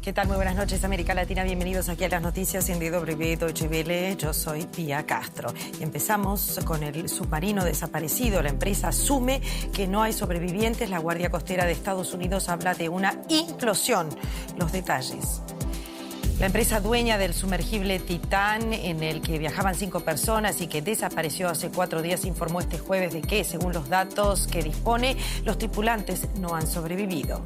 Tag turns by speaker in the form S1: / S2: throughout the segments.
S1: ¿Qué tal? Muy buenas noches, América Latina. Bienvenidos aquí a las noticias en DW Deutsche Welle. Yo soy Pía Castro. Y empezamos con el submarino desaparecido. La empresa asume que no hay sobrevivientes. La Guardia Costera de Estados Unidos habla de una implosión. Los detalles. La empresa dueña del sumergible Titán, en el que viajaban 5 personas y que desapareció hace 4 días, informó este jueves de que, según los datos que dispone, los tripulantes no han sobrevivido.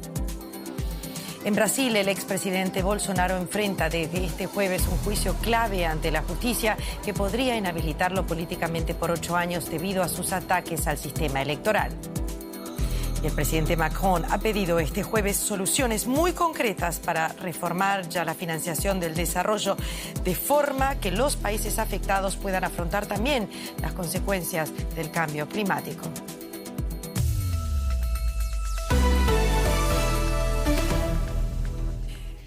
S1: En Brasil, el expresidente Bolsonaro enfrenta desde este jueves un juicio clave ante la justicia que podría inhabilitarlo políticamente por 8 años debido a sus ataques al sistema electoral. Y el presidente Macron ha pedido este jueves soluciones muy concretas para reformar ya la financiación del desarrollo, de forma que los países afectados puedan afrontar también las consecuencias del cambio climático.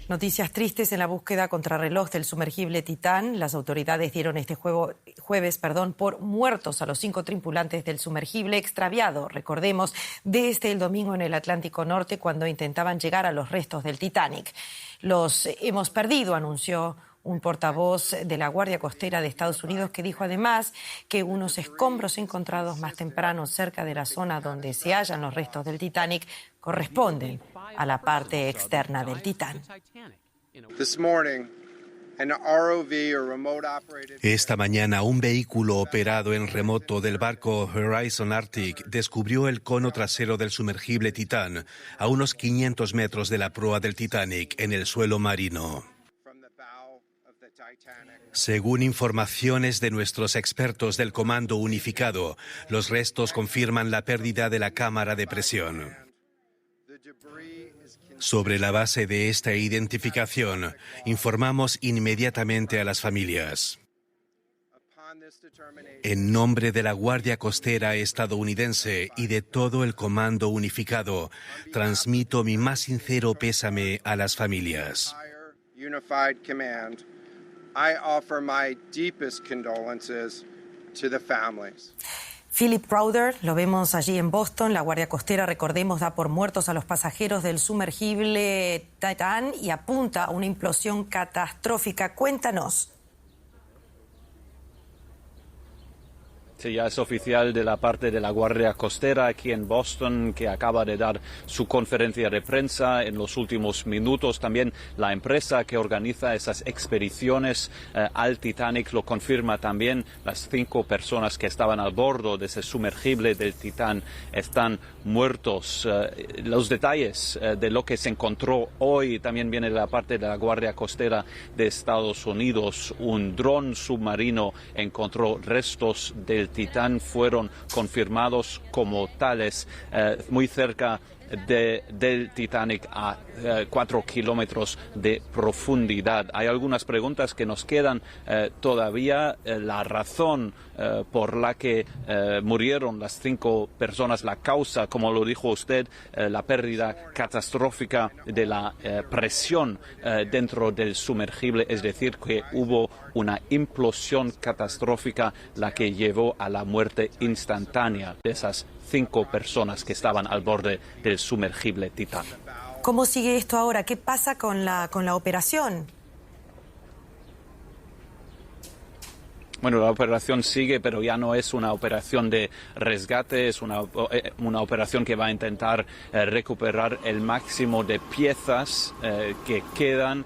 S1: Noticias tristes en la búsqueda contrarreloj del sumergible Titán. Las autoridades dieron este jueves por muertos a los 5 tripulantes del sumergible extraviado, recordemos, desde el domingo en el Atlántico Norte cuando intentaban llegar a los restos del Titanic. Los hemos perdido, anunció un portavoz de la Guardia Costera de Estados Unidos, que dijo además que unos escombros encontrados más temprano cerca de la zona donde se hallan los restos del Titanic corresponden a la parte externa del Titán.
S2: Esta mañana, un vehículo operado en remoto del barco Horizon Arctic descubrió el cono trasero del sumergible Titán a unos 500 metros de la proa del Titanic en el suelo marino. Según informaciones de nuestros expertos del Comando Unificado, los restos confirman la pérdida de la cámara de presión. Sobre la base de esta identificación, informamos inmediatamente a las familias. En nombre de la Guardia Costera estadounidense y de todo el Comando Unificado, transmito mi más sincero pésame a las familias.
S3: I offer my deepest condolences to the families.
S1: Philip Browder, lo vemos allí en Boston. La Guardia Costera, recordemos, da por muertos a los pasajeros del sumergible Titán y apunta a una implosión catastrófica. Cuéntanos.
S4: Sí, ya es oficial de la parte de la Guardia Costera aquí en Boston, que acaba de dar su conferencia de prensa en los últimos minutos. También la empresa que organiza esas expediciones al Titanic lo confirma también. Las 5 personas que estaban al bordo de ese sumergible del Titán están muertos. Los detalles de lo que se encontró hoy también viene de la parte de la Guardia Costera de Estados Unidos. Un dron submarino encontró restos del Titán, fueron confirmados como tales muy cerca del Titanic a 4 kilómetros de profundidad. Hay algunas preguntas que nos quedan todavía. La razón por la que murieron las 5 personas, la causa, como lo dijo usted, la pérdida catastrófica de la presión dentro del sumergible, es decir, que hubo una implosión catastrófica la que llevó a la muerte instantánea de esas 5 personas que estaban al borde del sumergible Titán.
S1: ¿Cómo sigue esto ahora? ¿Qué pasa con la operación?
S4: Bueno, la operación sigue, pero ya no es una operación de rescate, es una operación que va a intentar recuperar el máximo de piezas que quedan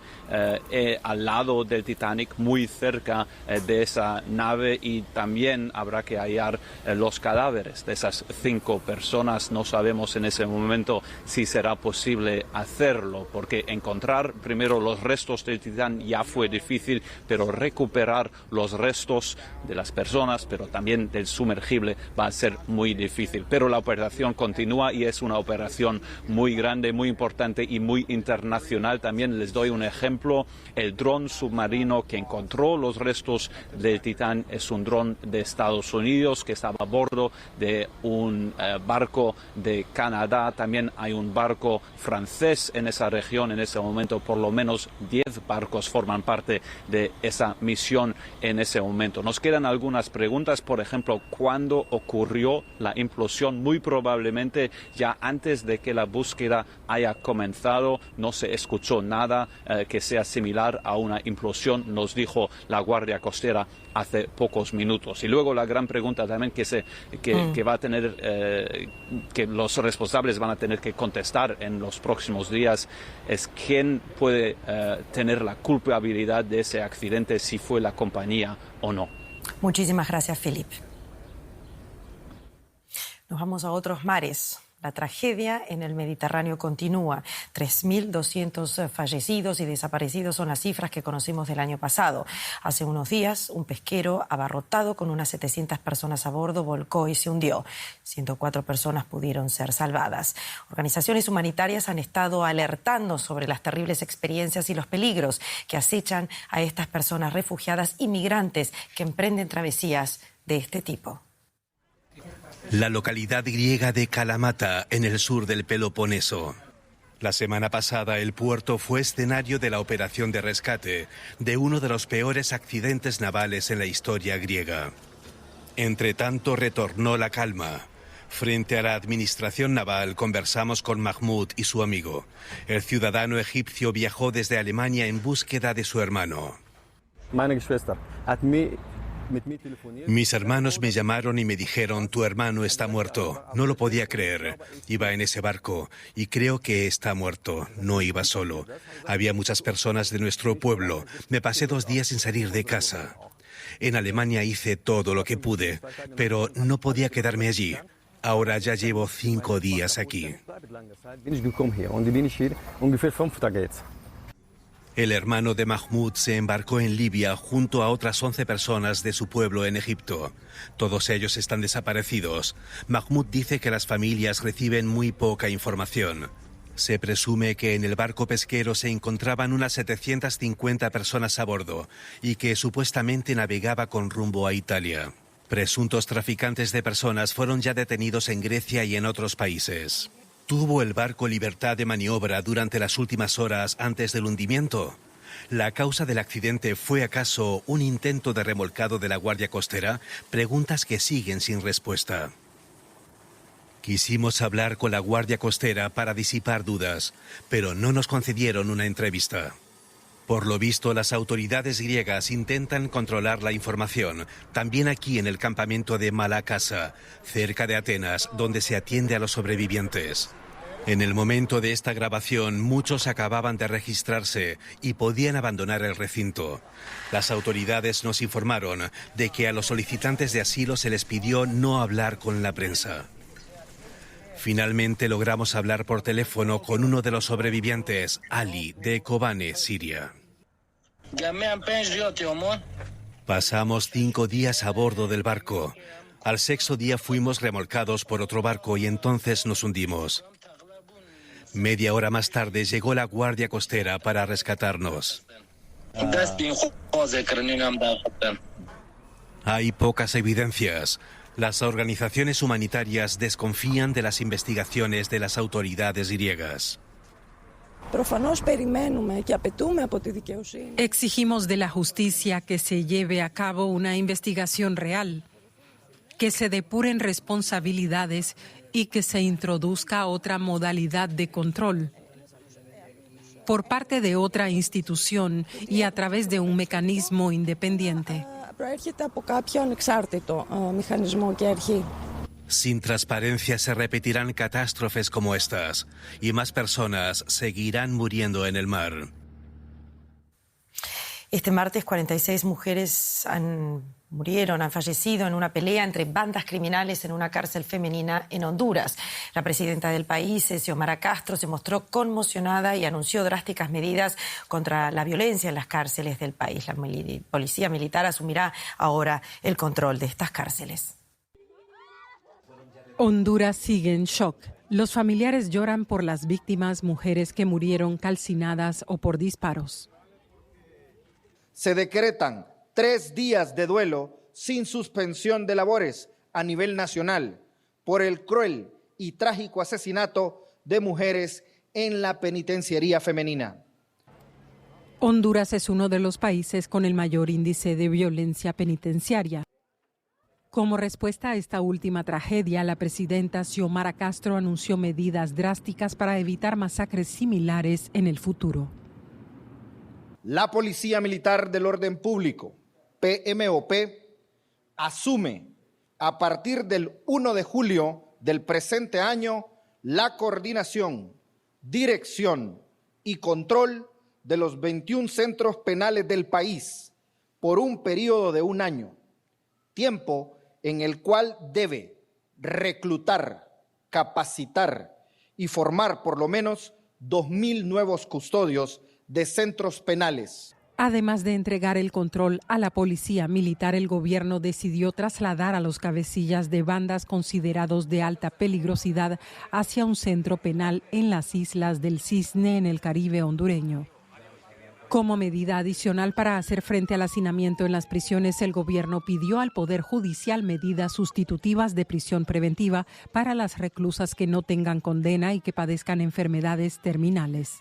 S4: al lado del Titanic, muy cerca de esa nave, y también habrá que hallar los cadáveres de esas 5 personas. No sabemos en ese momento si será posible hacerlo, porque encontrar primero los restos del Titán ya fue difícil, pero recuperar los restos de las personas, pero también del sumergible, va a ser muy difícil. Pero la operación continúa y es una operación muy grande, muy importante y muy internacional. También les doy un ejemplo. El dron submarino que encontró los restos del Titán es un dron de Estados Unidos que estaba a bordo de un barco de Canadá. También hay un barco francés en esa región. En ese momento por lo menos 10 barcos forman parte de esa misión en ese momento. momento. Nos quedan algunas preguntas, por ejemplo, ¿cuándo ocurrió la implosión? Muy probablemente ya antes de que la búsqueda haya comenzado. No se escuchó nada que sea similar a una implosión, nos dijo la Guardia Costera hace pocos minutos. Y luego la gran pregunta también que va a tener, que los responsables van a tener que contestar en los próximos días es quién puede tener la culpabilidad de ese accidente, si fue la compañía o no.
S1: Muchísimas gracias, Philip. Nos vamos a otros mares. La tragedia en el Mediterráneo continúa. 3.200 fallecidos y desaparecidos son las cifras que conocimos del año pasado. Hace unos días, un pesquero abarrotado con unas 700 personas a bordo volcó y se hundió. 104 personas pudieron ser salvadas. Organizaciones humanitarias han estado alertando sobre las terribles experiencias y los peligros que acechan a estas personas refugiadas y migrantes que emprenden travesías de este tipo.
S2: La localidad griega de Kalamata, en el sur del Peloponeso. La semana pasada el puerto fue escenario de la operación de rescate de uno de los peores accidentes navales en la historia griega. Entre tanto retornó la calma. Frente a la administración naval conversamos con Mahmoud y su amigo. El ciudadano egipcio viajó desde Alemania en búsqueda de su hermano. Mis hermanos me llamaron y me dijeron: tu hermano está muerto. No lo podía creer. Iba en ese barco y creo que está muerto. No iba solo. Había muchas personas de nuestro pueblo. Me pasé 2 días sin salir de casa. En Alemania hice todo lo que pude, pero no podía quedarme allí. Ahora ya llevo 5 días aquí. El hermano de Mahmoud se embarcó en Libia junto a otras 11 personas de su pueblo en Egipto. Todos ellos están desaparecidos. Mahmoud dice que las familias reciben muy poca información. Se presume que en el barco pesquero se encontraban unas 750 personas a bordo y que supuestamente navegaba con rumbo a Italia. Presuntos traficantes de personas fueron ya detenidos en Grecia y en otros países. ¿Tuvo el barco libertad de maniobra durante las últimas horas antes del hundimiento? ¿La causa del accidente fue acaso un intento de remolcado de la Guardia Costera? Preguntas que siguen sin respuesta. Quisimos hablar con la Guardia Costera para disipar dudas, pero no nos concedieron una entrevista. Por lo visto, las autoridades griegas intentan controlar la información, también aquí en el campamento de Malakasa, cerca de Atenas, donde se atiende a los sobrevivientes. En el momento de esta grabación, muchos acababan de registrarse y podían abandonar el recinto. Las autoridades nos informaron de que a los solicitantes de asilo se les pidió no hablar con la prensa. Finalmente logramos hablar por teléfono con uno de los sobrevivientes, Ali, de Kobane, Siria. Pasamos 5 días a bordo del barco. Al 6º día fuimos remolcados por otro barco y entonces nos hundimos. Media hora más tarde llegó la Guardia Costera para rescatarnos. Hay pocas evidencias. Las organizaciones humanitarias desconfían de las investigaciones de las autoridades griegas.
S5: Exigimos de la justicia que se lleve a cabo una investigación real, que se depuren responsabilidades y que se introduzca otra modalidad de control por parte de otra institución y a través de un mecanismo independiente.
S2: Sin transparencia se repetirán catástrofes como estas y más personas seguirán muriendo en el mar.
S1: Este martes 46 mujeres han fallecido en una pelea entre bandas criminales en una cárcel femenina en Honduras. La presidenta del país, Xiomara Castro, se mostró conmocionada y anunció drásticas medidas contra la violencia en las cárceles del país. La policía militar asumirá ahora el control de estas cárceles.
S5: Honduras sigue en shock. Los familiares lloran por las víctimas, mujeres que murieron calcinadas o por disparos.
S6: Se decretan 3 días de duelo sin suspensión de labores a nivel nacional por el cruel y trágico asesinato de mujeres en la penitenciaría femenina.
S5: Honduras es uno de los países con el mayor índice de violencia penitenciaria. Como respuesta a esta última tragedia, la presidenta Xiomara Castro anunció medidas drásticas para evitar masacres similares en el futuro.
S6: La Policía Militar del Orden Público, PMOP, asume a partir del 1 de julio del presente año la coordinación, dirección y control de los 21 centros penales del país por un periodo de 1 año, tiempo en el cual debe reclutar, capacitar y formar por lo menos 2.000 nuevos custodios de centros penales.
S5: Además de entregar el control a la policía militar, el gobierno decidió trasladar a los cabecillas de bandas considerados de alta peligrosidad hacia un centro penal en las Islas del Cisne, en el Caribe hondureño. Como medida adicional para hacer frente al hacinamiento en las prisiones, el gobierno pidió al Poder Judicial medidas sustitutivas de prisión preventiva para las reclusas que no tengan condena y que padezcan enfermedades terminales.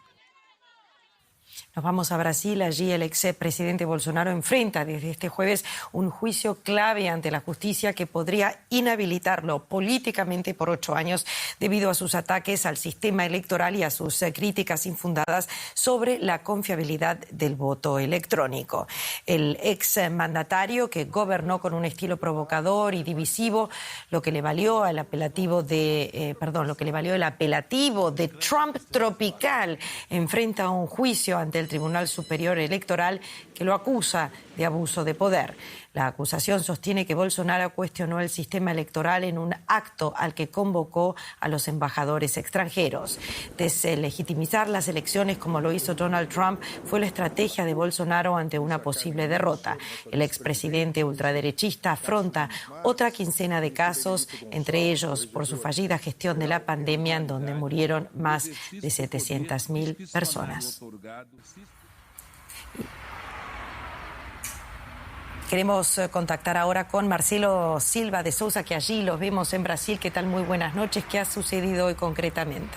S1: Nos vamos a Brasil. Allí el expresidente Bolsonaro enfrenta desde este jueves un juicio clave ante la justicia que podría inhabilitarlo políticamente por 8 años debido a sus ataques al sistema electoral y a sus críticas infundadas sobre la confiabilidad del voto electrónico. El exmandatario, que gobernó con un estilo provocador y divisivo, lo que le valió el apelativo de Trump tropical, enfrenta un juicio ante el Tribunal Superior Electoral que lo acusa de abuso de poder. La acusación sostiene que Bolsonaro cuestionó el sistema electoral en un acto al que convocó a los embajadores extranjeros. Deslegitimizar las elecciones, como lo hizo Donald Trump, fue la estrategia de Bolsonaro ante una posible derrota. El expresidente ultraderechista afronta otra quincena de casos, entre ellos por su fallida gestión de la pandemia, en donde murieron más de 700.000 personas. Queremos contactar ahora con Marcelo Silva de Souza, que allí los vemos en Brasil. ¿Qué tal? Muy buenas noches. ¿Qué ha sucedido hoy concretamente?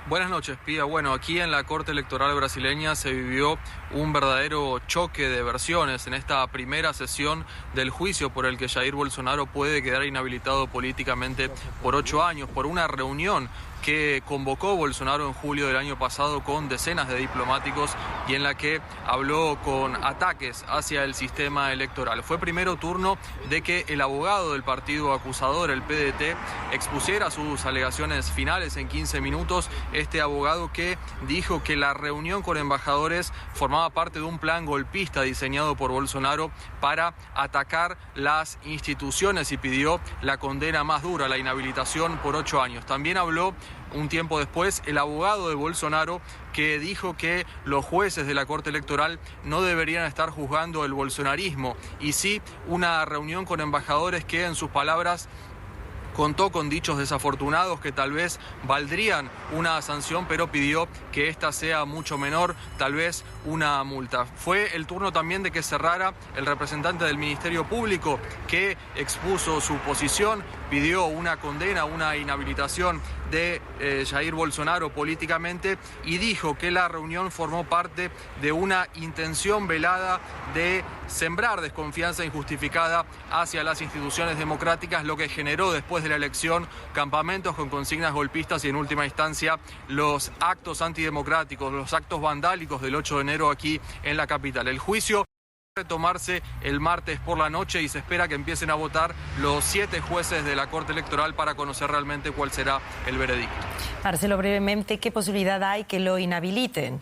S7: Buenas noches, Pía. Bueno, aquí en la Corte Electoral brasileña se vivió un verdadero choque de versiones en esta primera sesión del juicio por el que Jair Bolsonaro puede quedar inhabilitado políticamente por 8 años, por una reunión que convocó Bolsonaro en julio del año pasado con decenas de diplomáticos y en la que habló con ataques hacia el sistema electoral. Fue primero turno de que el abogado del partido acusador, el PDT, expusiera sus alegaciones finales en 15 minutos. Este abogado que dijo que la reunión con embajadores formaba parte de un plan golpista diseñado por Bolsonaro para atacar las instituciones y pidió la condena más dura, la inhabilitación por 8 años. También habló un tiempo después el abogado de Bolsonaro, que dijo que los jueces de la Corte Electoral no deberían estar juzgando el bolsonarismo, y sí una reunión con embajadores que, en sus palabras, contó con dichos desafortunados que tal vez valdrían una sanción, pero pidió que esta sea mucho menor, tal vez una multa. Fue el turno también de que cerrara el representante del Ministerio Público, que expuso su posición, pidió una condena, una inhabilitación de Jair Bolsonaro políticamente, y dijo que la reunión formó parte de una intención velada de sembrar desconfianza injustificada hacia las instituciones democráticas, lo que generó después de la elección campamentos con consignas golpistas y, en última instancia, los actos antidemocráticos, los actos vandálicos del 8 de enero aquí en la capital. El juicio retomarse el martes por la noche y se espera que empiecen a votar los 7 jueces de la Corte Electoral para conocer realmente cuál será el veredicto.
S1: Marcelo, brevemente, ¿qué posibilidad hay que lo inhabiliten?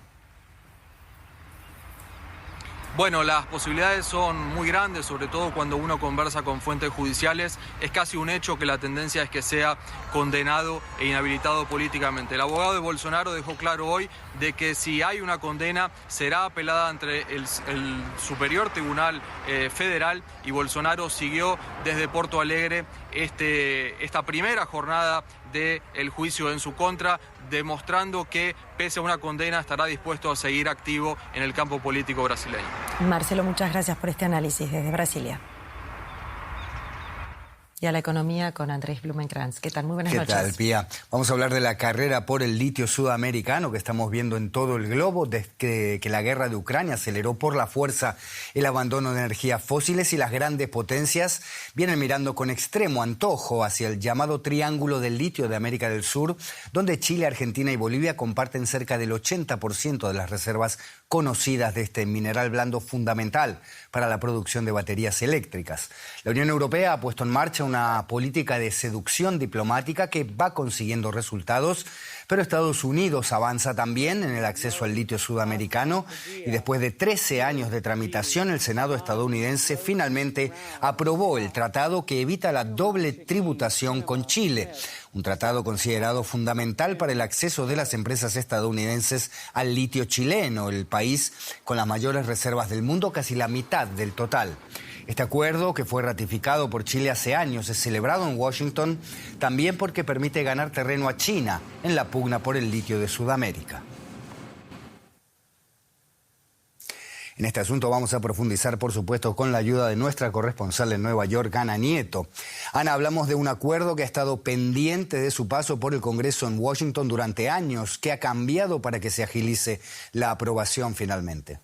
S7: Bueno, las posibilidades son muy grandes, sobre todo cuando uno conversa con fuentes judiciales. Es casi un hecho que la tendencia es que sea condenado e inhabilitado políticamente. El abogado de Bolsonaro dejó claro hoy de que si hay una condena será apelada ante el Superior Tribunal Federal, y Bolsonaro siguió desde Porto Alegre esta primera jornada del juicio en su contra, demostrando que pese a una condena estará dispuesto a seguir activo en el campo político brasileño.
S1: Marcelo, muchas gracias por este análisis desde Brasilia. Y a la economía con Andrés Blumenkrantz. ¿Qué tal? Muy buenas noches.
S8: ¿Qué tal, Pía? Vamos a hablar de la carrera por el litio sudamericano que estamos viendo en todo el globo desde que la guerra de Ucrania aceleró por la fuerza el abandono de energías fósiles, y las grandes potencias vienen mirando con extremo antojo hacia el llamado Triángulo del Litio de América del Sur, donde Chile, Argentina y Bolivia comparten cerca del 80% de las reservas conocidas de este mineral blando fundamental para la producción de baterías eléctricas. La Unión Europea ha puesto en marcha una política de seducción diplomática que va consiguiendo resultados, pero Estados Unidos avanza también en el acceso al litio sudamericano, y después de 13 años de tramitación, el Senado estadounidense finalmente aprobó el tratado que evita la doble tributación con Chile, un tratado considerado fundamental para el acceso de las empresas estadounidenses al litio chileno, el país con las mayores reservas del mundo, casi la mitad del total. Este acuerdo, que fue ratificado por Chile hace años, es celebrado en Washington también porque permite ganar terreno a China en la pugna por el litio de Sudamérica. En este asunto vamos a profundizar, por supuesto, con la ayuda de nuestra corresponsal en Nueva York, Ana Nieto. Ana, hablamos de un acuerdo que ha estado pendiente de su paso por el Congreso en Washington durante años. ¿Qué ha cambiado para que se agilice la aprobación finalmente?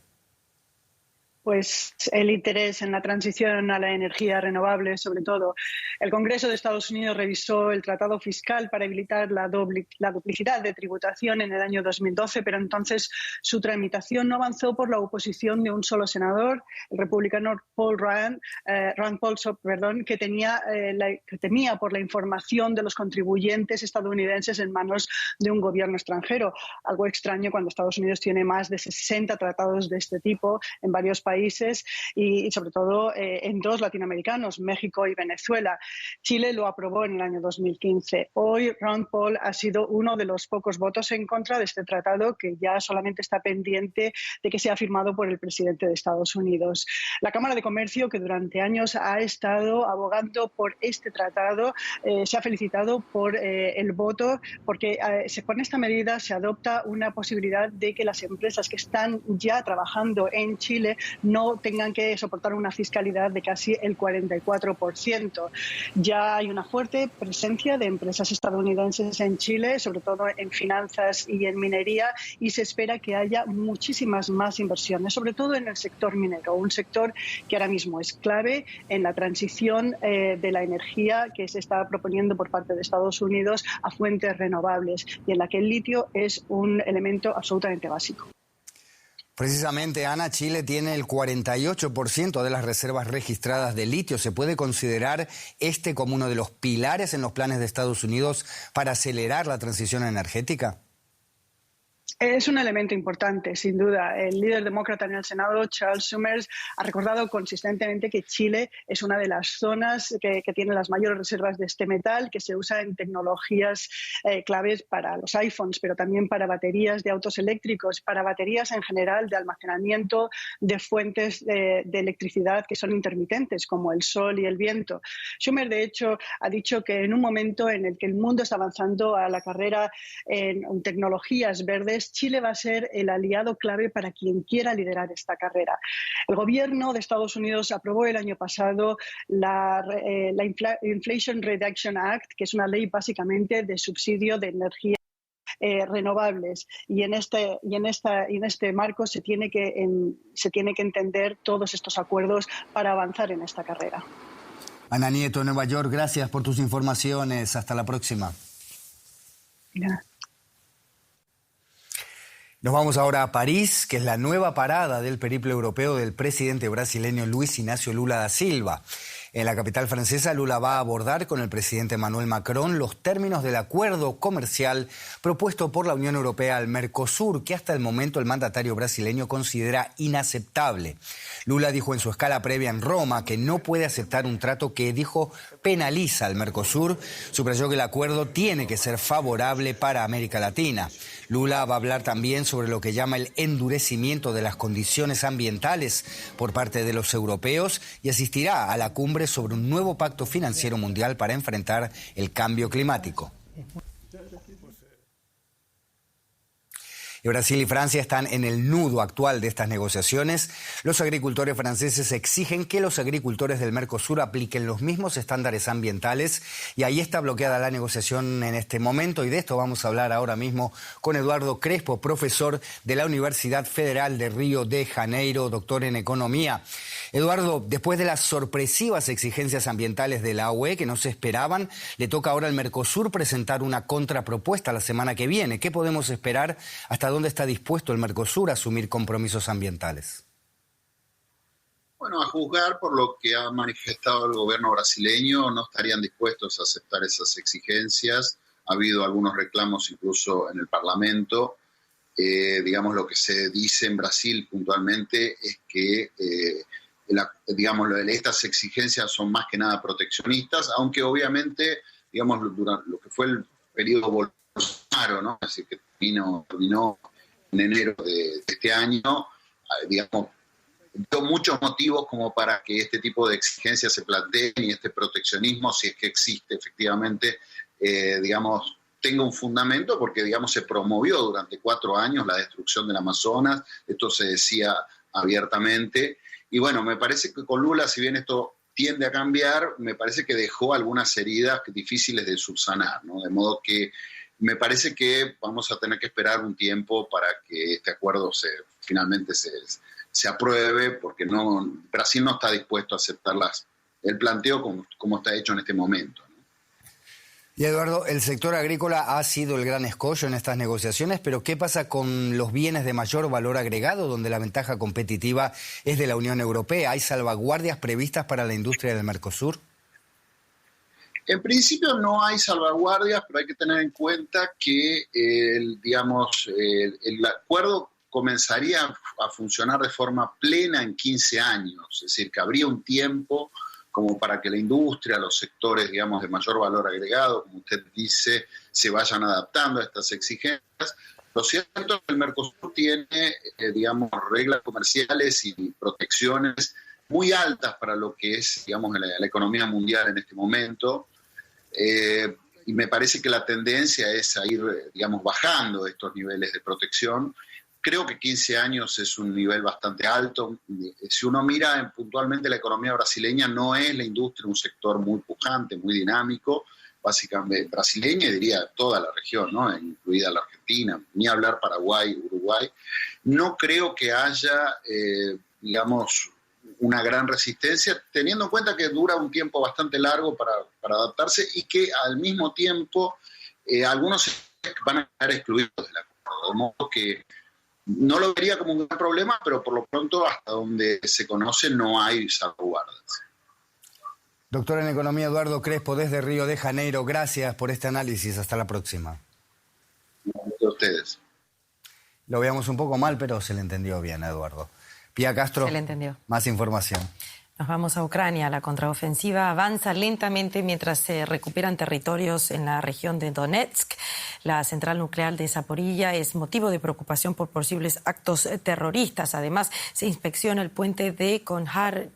S9: Pues el interés en la transición a la energía renovable, sobre todo. El Congreso de Estados Unidos revisó el tratado fiscal para evitar la duplicidad de tributación en el año 2012, pero entonces su tramitación no avanzó por la oposición de un solo senador, el republicano Rand Paul, que temía por la información de los contribuyentes estadounidenses en manos de un gobierno extranjero. Algo extraño cuando Estados Unidos tiene más de 60 tratados de este tipo en varios países y sobre todo en dos latinoamericanos, México y Venezuela. Chile lo aprobó en el año 2015. Hoy Rand Paul ha sido uno de los pocos votos en contra de este tratado, que ya solamente está pendiente de que sea firmado por el presidente de Estados Unidos. La Cámara de Comercio, que durante años ha estado abogando por este tratado, se ha felicitado por el voto, porque con esta medida se adopta una posibilidad de que las empresas que están ya trabajando en Chile no tengan que soportar una fiscalidad de casi el 44%. Ya hay una fuerte presencia de empresas estadounidenses en Chile, sobre todo en finanzas y en minería, y se espera que haya muchísimas más inversiones, sobre todo en el sector minero, un sector que ahora mismo es clave en la transición de la energía que se está proponiendo por parte de Estados Unidos a fuentes renovables, y en la que el litio es un elemento absolutamente básico.
S8: Precisamente, Ana, Chile tiene el 48% de las reservas registradas de litio. ¿Se puede considerar este como uno de los pilares en los planes de Estados Unidos para acelerar la transición energética?
S9: Es un elemento importante, sin duda. El líder demócrata en el Senado, Charles Summers, ha recordado consistentemente que Chile es una de las zonas que tiene las mayores reservas de este metal, que se usa en tecnologías claves para los iPhones, pero también para baterías de autos eléctricos, para baterías en general de almacenamiento de fuentes de electricidad que son intermitentes, como el sol y el viento. Schumer, de hecho, ha dicho que en un momento en el que el mundo está avanzando a la carrera en tecnologías verdes, Chile va a ser el aliado clave para quien quiera liderar esta carrera. El gobierno de Estados Unidos aprobó el año pasado la Inflation Reduction Act, que es una ley básicamente de subsidio de energía renovables, y en este marco se tiene que entender todos estos acuerdos para avanzar en esta carrera.
S8: Ana Nieto, Nueva York, gracias por tus informaciones. Hasta la próxima.
S9: Gracias.
S8: Nos vamos ahora a París, que es la nueva parada del periplo europeo del presidente brasileño Luis Inácio Lula da Silva. En la capital francesa, Lula va a abordar con el presidente Emmanuel Macron los términos del acuerdo comercial propuesto por la Unión Europea al Mercosur, que hasta el momento el mandatario brasileño considera inaceptable. Lula dijo en su escala previa en Roma que no puede aceptar un trato que, dijo, penaliza al Mercosur. Subrayó que el acuerdo tiene que ser favorable para América Latina. Lula va a hablar también sobre lo que llama el endurecimiento de las condiciones ambientales por parte de los europeos y asistirá a la cumbre sobre un nuevo pacto financiero mundial para enfrentar el cambio climático. Y Brasil y Francia están en el nudo actual de estas negociaciones. Los agricultores franceses exigen que los agricultores del Mercosur apliquen los mismos estándares ambientales y ahí está bloqueada la negociación en este momento y de esto vamos a hablar ahora mismo con Eduardo Crespo, profesor de la Universidad Federal de Río de Janeiro, doctor en economía. Eduardo, después de las sorpresivas exigencias ambientales de la UE que no se esperaban, le toca ahora al Mercosur presentar una contrapropuesta la semana que viene. ¿Qué podemos esperar? ¿Hasta dónde está dispuesto el Mercosur a asumir compromisos ambientales?
S10: Bueno, a juzgar por lo que ha manifestado el gobierno brasileño, no estarían dispuestos a aceptar esas exigencias. Ha habido algunos reclamos incluso en el Parlamento. Digamos, lo que se dice en Brasil puntualmente es que estas exigencias son más que nada proteccionistas, aunque obviamente, digamos, durante lo que fue el periodo Bolsonaro, ¿no? Así que terminó en enero de este año, digamos, dio muchos motivos como para que este tipo de exigencias se planteen y este proteccionismo, si es que existe efectivamente, digamos, tenga un fundamento, porque, digamos, se promovió durante 4 años la destrucción del Amazonas, esto se decía abiertamente. Y bueno, me parece que con Lula, si bien esto tiende a cambiar, me parece que dejó algunas heridas difíciles de subsanar, ¿no? De modo que me parece que vamos a tener que esperar un tiempo para que este acuerdo finalmente se apruebe, porque Brasil no está dispuesto a aceptar el planteo como está hecho en este momento, ¿no?
S8: Y Eduardo, el sector agrícola ha sido el gran escollo en estas negociaciones, pero ¿qué pasa con los bienes de mayor valor agregado, donde la ventaja competitiva es de la Unión Europea? ¿Hay salvaguardias previstas para la industria del Mercosur?
S10: En principio no hay salvaguardias, pero hay que tener en cuenta que el acuerdo comenzaría a funcionar de forma plena en 15 años, es decir, que habría un tiempo como para que la industria, los sectores, digamos, de mayor valor agregado, como usted dice, se vayan adaptando a estas exigencias. Lo cierto es que el Mercosur tiene, digamos, reglas comerciales y protecciones muy altas para lo que es, digamos, la economía mundial en este momento. Y me parece que la tendencia es a ir, digamos, bajando estos niveles de protección. Creo que 15 años es un nivel bastante alto. Si uno mira puntualmente la economía brasileña, no es la industria un sector muy pujante, muy dinámico, básicamente brasileña, y diría toda la región, ¿no? Incluida la Argentina, ni hablar Paraguay, Uruguay. No creo que haya, digamos, una gran resistencia, teniendo en cuenta que dura un tiempo bastante largo para adaptarse y que al mismo tiempo algunos van a quedar excluidos del acuerdo, de modo que no lo vería como un gran problema, pero por lo pronto, hasta donde se conoce, no hay salvaguardas.
S8: Doctor en Economía Eduardo Crespo, desde Río de Janeiro, gracias por este análisis. Hasta la próxima.
S10: Gracias a ustedes.
S8: Lo veíamos un poco mal, pero se le entendió bien, Eduardo. Pía Castro,
S1: se le entendió.
S8: Más información.
S1: Nos vamos a Ucrania. La contraofensiva avanza lentamente mientras se recuperan territorios en la región de Donetsk. La central nuclear de Zaporilla es motivo de preocupación por posibles actos terroristas. Además, se inspecciona el puente de Chonhar,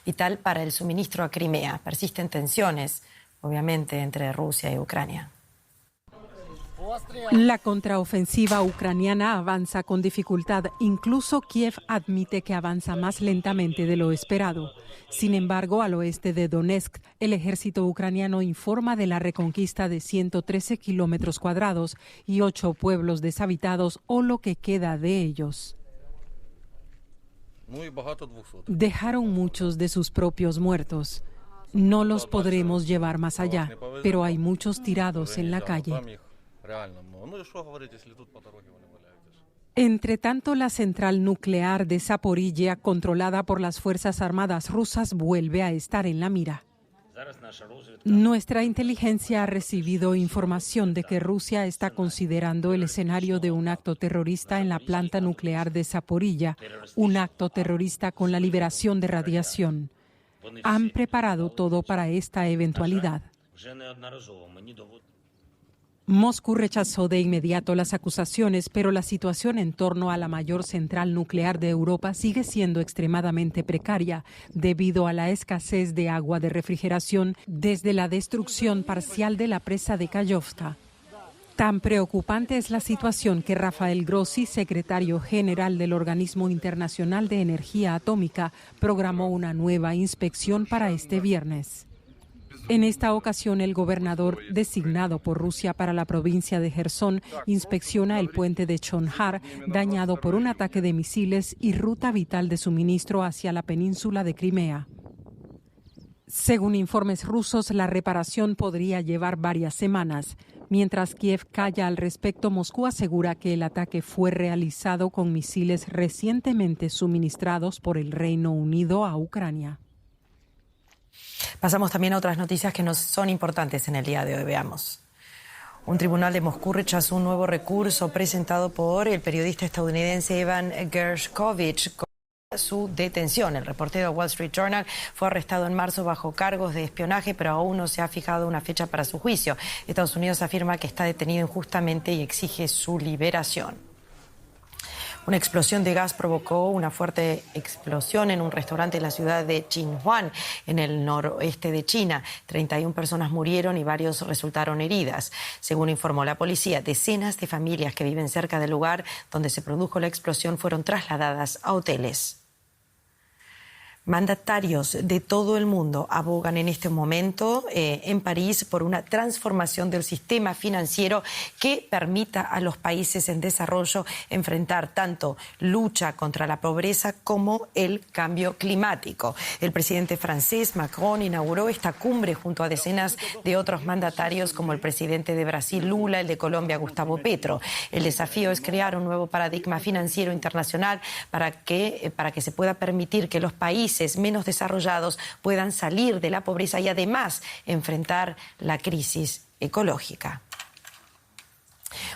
S1: vital para el suministro a Crimea. Persisten tensiones, obviamente, entre Rusia y Ucrania.
S5: La contraofensiva ucraniana avanza con dificultad. Incluso Kiev admite que avanza más lentamente de lo esperado. Sin embargo, al oeste de Donetsk, el ejército ucraniano informa de la reconquista de 113 kilómetros cuadrados y 8 pueblos deshabitados o lo que queda de ellos. Dejaron muchos de sus propios muertos. No los podremos llevar más allá, pero hay muchos tirados en la calle. Entre tanto, la central nuclear de Zaporilla, controlada por las Fuerzas Armadas rusas, vuelve a estar en la mira. Nuestra inteligencia ha recibido información de que Rusia está considerando el escenario de un acto terrorista en la planta nuclear de Zaporilla, un acto terrorista con la liberación de radiación. Han preparado todo para esta eventualidad. Moscú rechazó de inmediato las acusaciones, pero la situación en torno a la mayor central nuclear de Europa sigue siendo extremadamente precaria debido a la escasez de agua de refrigeración desde la destrucción parcial de la presa de Kayovka. Tan preocupante es la situación que Rafael Grossi, secretario general del Organismo Internacional de Energía Atómica, programó una nueva inspección para este viernes. En esta ocasión, el gobernador designado por Rusia para la provincia de Jersón inspecciona el puente de Chonhar, dañado por un ataque de misiles y ruta vital de suministro hacia la península de Crimea. Según informes rusos, la reparación podría llevar varias semanas. Mientras Kiev calla al respecto, Moscú asegura que el ataque fue realizado con misiles recientemente suministrados por el Reino Unido a Ucrania.
S1: Pasamos también a otras noticias que nos son importantes en el día de hoy. Veamos. Un tribunal de Moscú rechazó un nuevo recurso presentado por el periodista estadounidense Evan Gershkovich su detención. El reportero Wall Street Journal fue arrestado en marzo bajo cargos de espionaje, pero aún no se ha fijado una fecha para su juicio. Estados Unidos afirma que está detenido injustamente y exige su liberación. Una explosión de gas provocó una fuerte explosión en un restaurante en la ciudad de Jinhuan, en el noroeste de China. 31 personas murieron y varios resultaron heridas. Según informó la policía, decenas de familias que viven cerca del lugar donde se produjo la explosión fueron trasladadas a hoteles. Mandatarios de todo el mundo abogan en este momento en París por una transformación del sistema financiero que permita a los países en desarrollo enfrentar tanto lucha contra la pobreza como el cambio climático. El presidente francés Macron inauguró esta cumbre junto a decenas de otros mandatarios como el presidente de Brasil Lula, el de Colombia Gustavo Petro. El desafío es crear un nuevo paradigma financiero internacional para que se pueda permitir que los países menos desarrollados puedan salir de la pobreza y además enfrentar la crisis ecológica.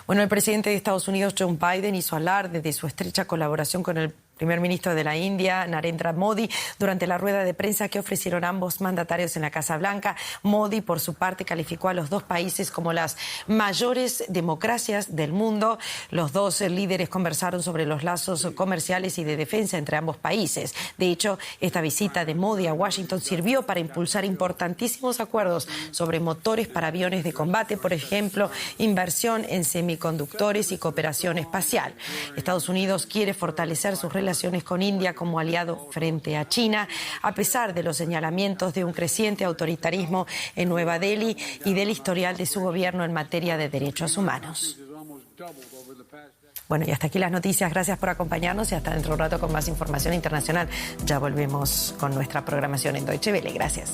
S1: Bueno, el presidente de Estados Unidos, Joe Biden, hizo alarde de su estrecha colaboración con el primer ministro de la India, Narendra Modi, durante la rueda de prensa que ofrecieron ambos mandatarios en la Casa Blanca. Modi, por su parte, calificó a los dos países como las mayores democracias del mundo. Los dos líderes conversaron sobre los lazos comerciales y de defensa entre ambos países. De hecho, esta visita de Modi a Washington sirvió para impulsar importantísimos acuerdos sobre motores para aviones de combate, por ejemplo, inversión en semiconductores y cooperación espacial. Estados Unidos quiere fortalecer sus relaciones con India como aliado frente a China, a pesar de los señalamientos de un creciente autoritarismo en Nueva Delhi y del historial de su gobierno en materia de derechos humanos. Bueno, y hasta aquí las noticias. Gracias por acompañarnos y hasta dentro de un rato con más información internacional. Ya volvemos con nuestra programación en Deutsche Welle. Gracias.